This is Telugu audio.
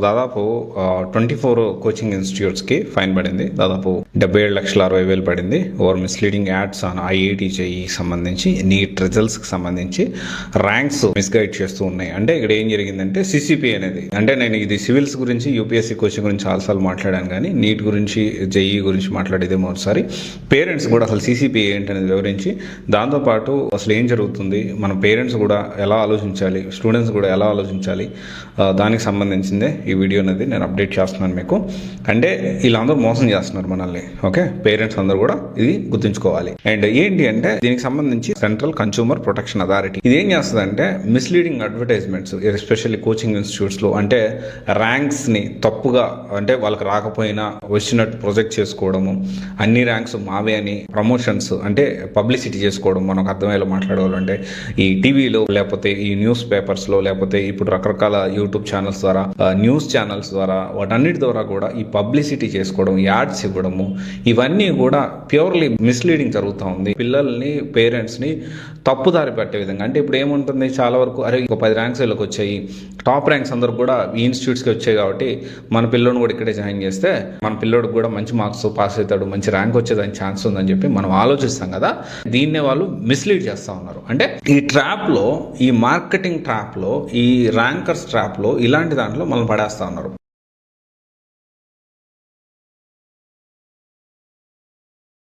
దాదాపు 24 కోచింగ్ ఇన్స్టిట్యూట్స్కి ఫైన్ పడింది. దాదాపు 77,60,000 పడింది over misleading ads on IIT JEE సంబంధించి నీట్ రిజల్ట్స్కి సంబంధించి ర్యాంక్స్ మిస్గైడ్ చేస్తూ ఉన్నాయి. అంటే ఇక్కడ ఏం జరిగిందంటే సిసిపి అనేది, అంటే నేను ఇది సివిల్స్ గురించి యూపీఎస్సీ కోచింగ్ గురించి చాలాసార్లు మాట్లాడాను, కానీ నీట్ గురించి జేఈ గురించి మాట్లాడేదే ఒకసారి పేరెంట్స్ కూడా అసలు సిసిపి ఏంటనేది వివరించి, దాంతోపాటు అసలు ఏం జరుగుతుంది, మన పేరెంట్స్ కూడా ఎలా ఆలోచించాలి, స్టూడెంట్స్ కూడా ఎలా ఆలోచించాలి, దానికి సంబంధించిందే ఈ వీడియో అనేది నేను అప్డేట్ చేస్తున్నాను మీకు. అంటే వీళ్ళందరూ మోసం చేస్తున్నారు మనల్ని. ఓకే, పేరెంట్స్ అందరూ కూడా ఇది గుర్తుంచుకోవాలి. అండ్ ఏంటి అంటే దీనికి సంబంధించి సెంట్రల్ కన్స్యూమర్ ప్రొటెక్షన్ అథారిటీ ఇది ఏం చేస్తుందంటే misleading advertisements especially coaching institutes లో, అంటే ర్యాంక్స్ ని తప్పుగా, అంటే వాళ్ళకి రాకపోయినా వచ్చినట్టు ప్రొజెక్ట్ చేసుకోవడము, అన్ని ర్యాంక్స్ మావే అని ప్రమోషన్స్ అంటే పబ్లిసిటీ చేసుకోవడం. మనకు అర్థమయ్యేలా మాట్లాడాలంటే ఈ టీవీలో, లేకపోతే ఈ న్యూస్ పేపర్స్ లో, లేకపోతే ఇప్పుడు రకరకాల యూట్యూబ్ ఛానల్స్ ద్వారా, న్యూస్ ఛానల్స్ ద్వారా, వాటన్నిటి ద్వారా కూడా ఈ పబ్లిసిటీ చేసుకోవడం, యాడ్స్ ఇవ్వడము, ఇవన్నీ కూడా ప్యూర్లీ మిస్లీడింగ్ జరుగుతూ ఉంది. పిల్లల్ని, పేరెంట్స్ని తప్పుదారి పట్టే విధంగా. అంటే ఇప్పుడు ఏముంటుంది, చాలా వరకు అరే ఒక 10 ర్యాంక్స్ వీళ్ళకి వచ్చాయి, టాప్ ర్యాంక్స్ అందరూ కూడా ఈ ఇన్స్టిట్యూట్స్కి వచ్చాయి కాబట్టి మన పిల్లోని కూడా ఇక్కడే జాయిన్ చేస్తే మన పిల్లోడికి కూడా మంచి మార్క్స్ పాస్ అవుతాడు, మంచి ర్యాంక్ వచ్చేదానికి ఛాన్స్ ఉందని చెప్పి మనం ఆలోచిస్తాం కదా. దీన్నే వాళ్ళు మిస్లీడ్ చేస్తూ ఉన్నారు. అంటే ఈ ట్రాప్లో, ఈ మార్కెటింగ్ ట్రాప్లో, ఈ ర్యాంకర్స్ ట్రాప్లో, ఇలాంటి దాంట్లో మనం పడేస్తూ ఉన్నారు.